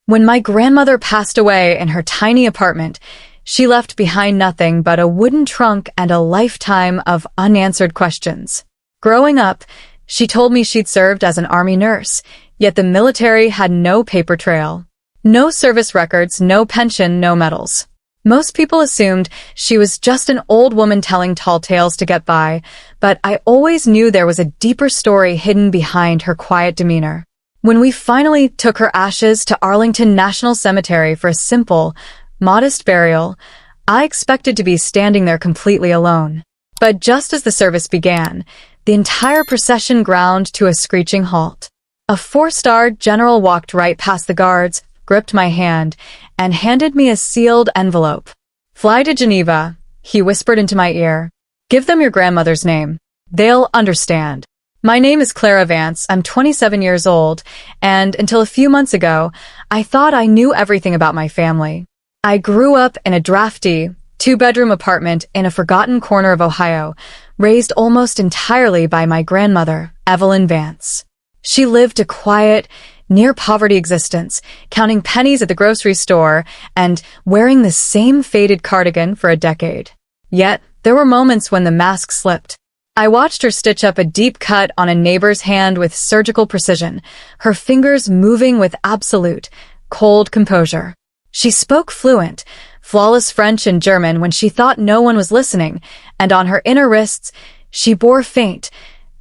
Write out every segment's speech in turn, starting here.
When my grandmother passed away in her tiny apartment, she left behind nothing but a wooden trunk and a lifetime of unanswered questions. Growing up, she told me she'd served as an army nurse, yet the military had no paper trail. No service records, no pension, no medals. Most people assumed she was just an old woman telling tall tales to get by, but I always knew there was a deeper story hidden behind her quiet demeanor. When we finally took her ashes to Arlington National Cemetery for a simple, modest burial, I expected to be standing there completely alone. But just as the service began, the entire procession ground to a screeching halt. A four-star general walked right past the guards, gripped my hand, and handed me a sealed envelope. "Fly to Geneva," he whispered into my ear. "Give them your grandmother's name. They'll understand." My name is Evelyn Vance. I'm 27 years old, and until a few months ago, I thought I knew everything about my family. I grew up in a drafty, two-bedroom apartment in a forgotten corner of Ohio, raised almost entirely by my grandmother, Evelyn Vance. She lived a quiet, near-poverty existence, counting pennies at the grocery store and wearing the same faded cardigan for a decade. Yet, there were moments when the mask slipped. I watched her stitch up a deep cut on a neighbor's hand with surgical precision, her fingers moving with absolute, cold composure. She spoke fluent, flawless French and German when she thought no one was listening, and on her inner wrists, she bore faint,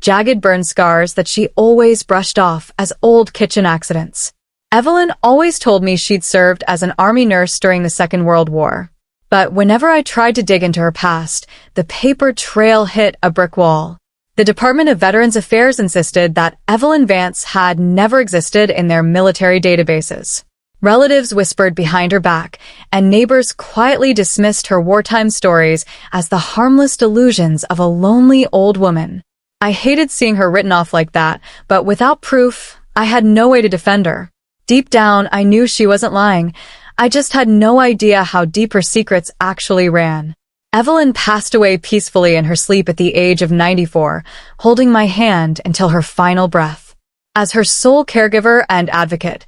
jagged burn scars that she always brushed off as old kitchen accidents. Evelyn always told me she'd served as an army nurse during the Second World War. But whenever I tried to dig into her past, the paper trail hit a brick wall. The Department of Veterans Affairs insisted that Evelyn Vance had never existed in their military databases. Relatives whispered behind her back, and neighbors quietly dismissed her wartime stories as the harmless delusions of a lonely old woman. I hated seeing her written off like that, but without proof, I had no way to defend her. Deep down, I knew she wasn't lying. I just had no idea how deep her secrets actually ran. Evelyn passed away peacefully in her sleep at the age of 94, holding my hand until her final breath. As her sole caregiver and advocate,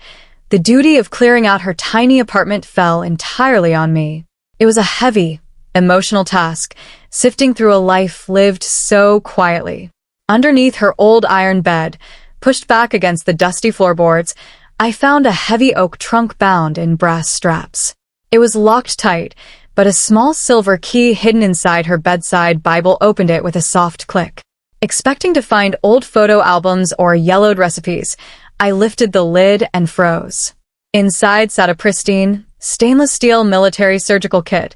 the duty of clearing out her tiny apartment fell entirely on me. It was a heavy, emotional task, sifting through a life lived so quietly. Underneath her old iron bed, pushed back against the dusty floorboards, I found a heavy oak trunk bound in brass straps. It was locked tight, but a small silver key hidden inside her bedside Bible opened it with a soft click. Expecting to find old photo albums or yellowed recipes, I lifted the lid and froze. Inside sat a pristine, stainless steel military surgical kit,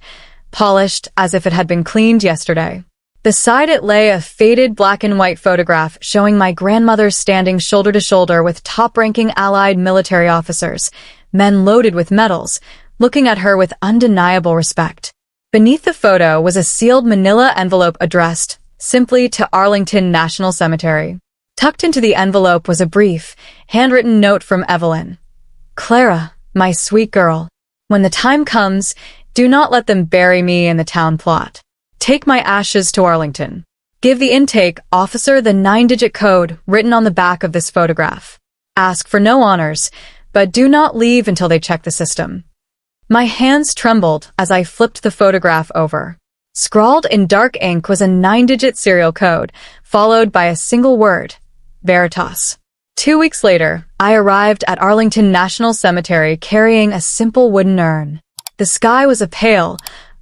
polished as if it had been cleaned yesterday. Beside it lay a faded black and white photograph showing my grandmother standing shoulder to shoulder with top-ranking Allied military officers, men loaded with medals, looking at her with undeniable respect. Beneath the photo was a sealed manila envelope addressed simply to Arlington National Cemetery. Tucked into the envelope was a brief, handwritten note from Evelyn. "Clara, my sweet girl, when the time comes, do not let them bury me in the town plot. Take my ashes to Arlington. Give the intake officer the 9-digit code written on the back of this photograph. Ask for no honors, but do not leave until they check the system." My hands trembled as I flipped the photograph over. Scrawled in dark ink was a 9-digit serial code, followed by a single word, Veritas. 2 weeks later, I arrived at Arlington National Cemetery carrying a simple wooden urn. The sky was a pale,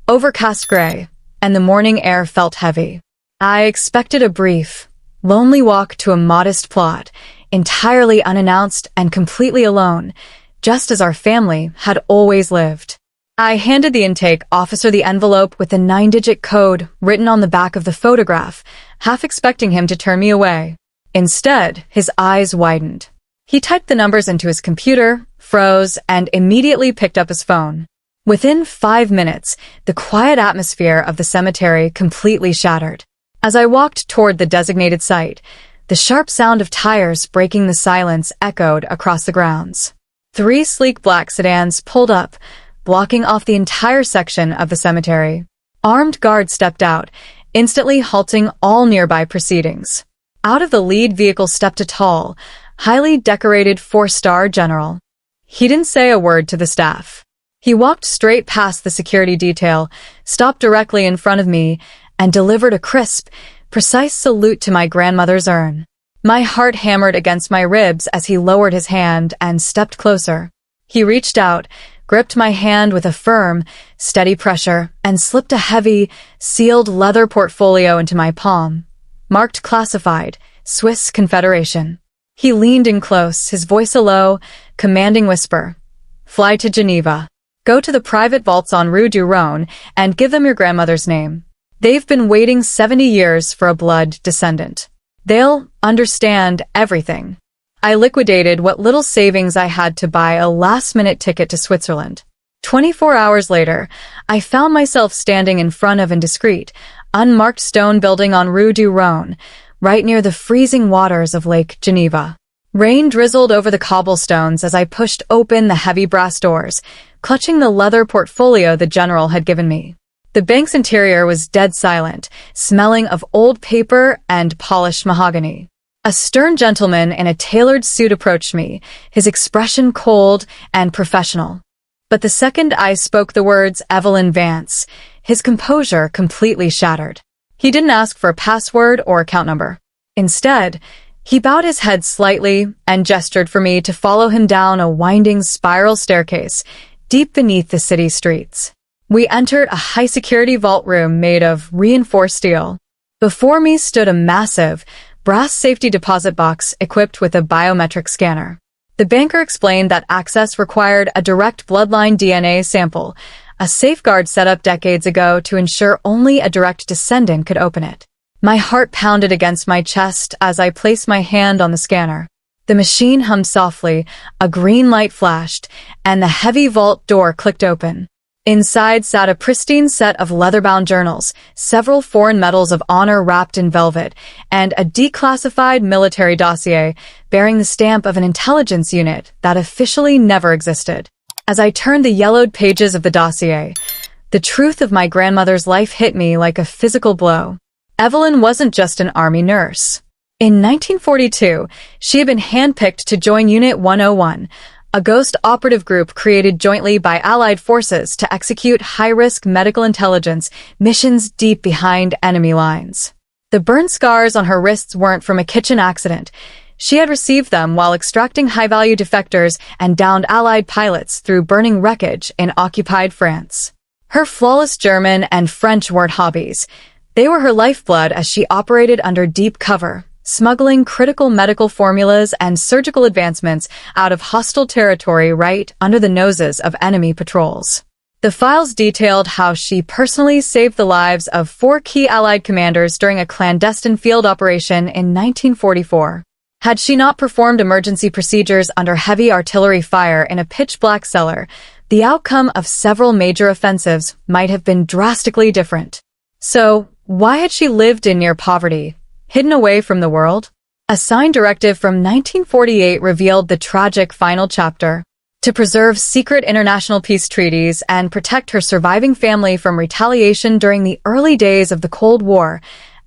overcast gray, and the morning air felt heavy. I expected a brief, lonely walk to a modest plot, entirely unannounced and completely alone, just as our family had always lived. I handed the intake officer the envelope with the 9-digit code written on the back of the photograph, half expecting him to turn me away. Instead, his eyes widened. He typed the numbers into his computer, froze, and immediately picked up his phone. Within 5 minutes, the quiet atmosphere of the cemetery completely shattered. As I walked toward the designated site, the sharp sound of tires breaking the silence echoed across the grounds. 3 sleek black sedans pulled up, blocking off the entire section of the cemetery. Armed guards stepped out, instantly halting all nearby proceedings. Out of the lead vehicle stepped a tall, highly decorated 4-star general. He didn't say a word to the staff. He walked straight past the security detail, stopped directly in front of me, and delivered a crisp, precise salute to my grandmother's urn. My heart hammered against my ribs as he lowered his hand and stepped closer. He reached out, gripped my hand with a firm, steady pressure, and slipped a heavy, sealed leather portfolio into my palm. Marked classified, Swiss Confederation. He leaned in close, his voice a low, commanding whisper. Fly to Geneva. Go to the private vaults on Rue du Rhône and give them your grandmother's name. They've been waiting 70 years for a blood descendant. They'll understand everything. I liquidated what little savings I had to buy a last-minute ticket to Switzerland. 24 hours later, I found myself standing in front of an indiscreet, unmarked stone building on Rue du Rhône, right near the freezing waters of Lake Geneva. Rain drizzled over the cobblestones as I pushed open the heavy brass doors, clutching the leather portfolio the general had given me. The bank's interior was dead silent, smelling of old paper and polished mahogany. A stern gentleman in a tailored suit approached me, his expression cold and professional. But the second I spoke the words Evelyn Vance, his composure completely shattered. He didn't ask for a password or account number. Instead, he bowed his head slightly and gestured for me to follow him down a winding spiral staircase deep beneath the city streets. We entered a high-security vault room made of reinforced steel. Before me stood a massive, brass safety deposit box equipped with a biometric scanner. The banker explained that access required a direct bloodline DNA sample, a safeguard set up decades ago to ensure only a direct descendant could open it. My heart pounded against my chest as I placed my hand on the scanner. The machine hummed softly, a green light flashed, and the heavy vault door clicked open. Inside sat a pristine set of leather-bound journals, several foreign medals of honor wrapped in velvet, and a declassified military dossier bearing the stamp of an intelligence unit that officially never existed. As I turned the yellowed pages of the dossier, the truth of my grandmother's life hit me like a physical blow. Evelyn wasn't just an army nurse. In 1942, she had been handpicked to join Unit 101, a ghost operative group created jointly by Allied forces to execute high-risk medical intelligence missions deep behind enemy lines. The burn scars on her wrists weren't from a kitchen accident. She had received them while extracting high-value defectors and downed Allied pilots through burning wreckage in occupied France. Her flawless German and French weren't hobbies. They were her lifeblood as she operated under deep cover, smuggling critical medical formulas and surgical advancements out of hostile territory right under the noses of enemy patrols. The files detailed how she personally saved the lives of 4 key Allied commanders during a clandestine field operation in 1944. Had she not performed emergency procedures under heavy artillery fire in a pitch-black cellar, the outcome of several major offensives might have been drastically different. So, why had she lived in near poverty, hidden away from the world? A signed directive from 1948 revealed the tragic final chapter. To preserve secret international peace treaties and protect her surviving family from retaliation during the early days of the Cold War,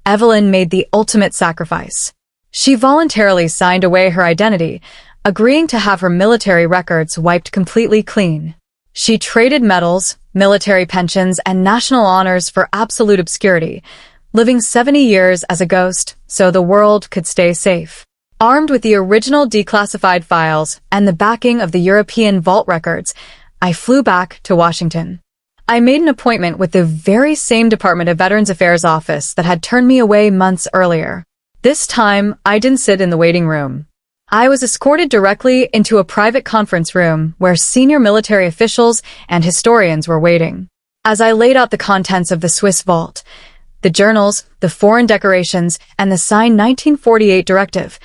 Evelyn made the ultimate sacrifice. She voluntarily signed away her identity, agreeing to have her military records wiped completely clean. She traded medals, military pensions, and national honors for absolute obscurity, living 70 years as a ghost so the world could stay safe. Armed with the original declassified files and the backing of the European vault records, I flew back to Washington. I made an appointment with the very same Department of Veterans Affairs office that had turned me away months earlier. This time, I didn't sit in the waiting room. I was escorted directly into a private conference room where senior military officials and historians were waiting. As I laid out the contents of the Swiss vault, the journals, the foreign decorations, and the signed 1948 directive,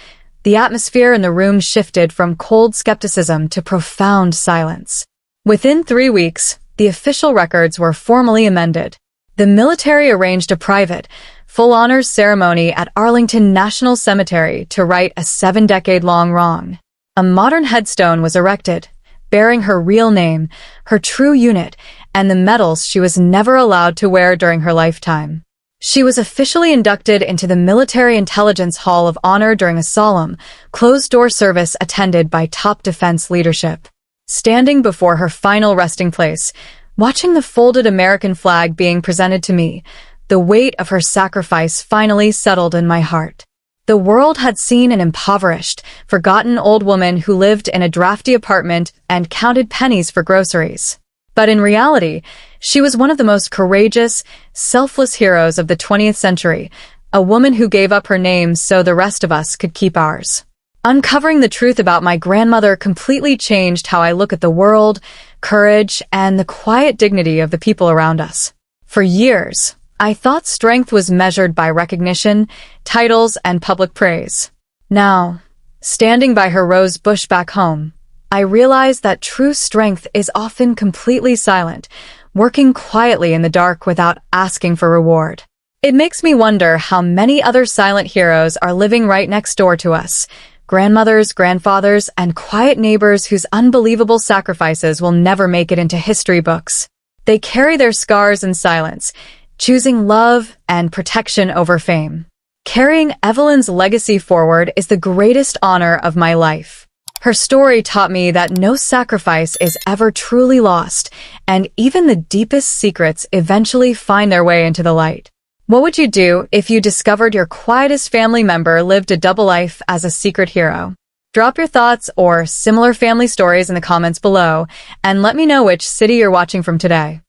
the atmosphere in the room shifted from cold skepticism to profound silence. Within 3 weeks, the official records were formally amended. The military arranged a private, full honors ceremony at Arlington National Cemetery to right a 7-decade-long wrong. A modern headstone was erected, bearing her real name, her true unit, and the medals she was never allowed to wear during her lifetime. She was officially inducted into the Military Intelligence Hall of Honor during a solemn, closed-door service attended by top defense leadership. Standing before her final resting place, watching the folded American flag being presented to me, the weight of her sacrifice finally settled in my heart. The world had seen an impoverished, forgotten old woman who lived in a drafty apartment and counted pennies for groceries. But in reality, she was one of the most courageous, selfless heroes of the 20th century, a woman who gave up her name so the rest of us could keep ours. Uncovering the truth about my grandmother completely changed how I look at the world, courage, and the quiet dignity of the people around us. For years, I thought strength was measured by recognition, titles, and public praise. Now, standing by her rose bush back home, I realize that true strength is often completely silent, working quietly in the dark without asking for reward. It makes me wonder how many other silent heroes are living right next door to us, grandmothers, grandfathers, and quiet neighbors whose unbelievable sacrifices will never make it into history books. They carry their scars in silence, choosing love and protection over fame. Carrying Evelyn's legacy forward is the greatest honor of my life. Her story taught me that no sacrifice is ever truly lost, and even the deepest secrets eventually find their way into the light. What would you do if you discovered your quietest family member lived a double life as a secret hero? Drop your thoughts or similar family stories in the comments below, and let me know which city you're watching from today.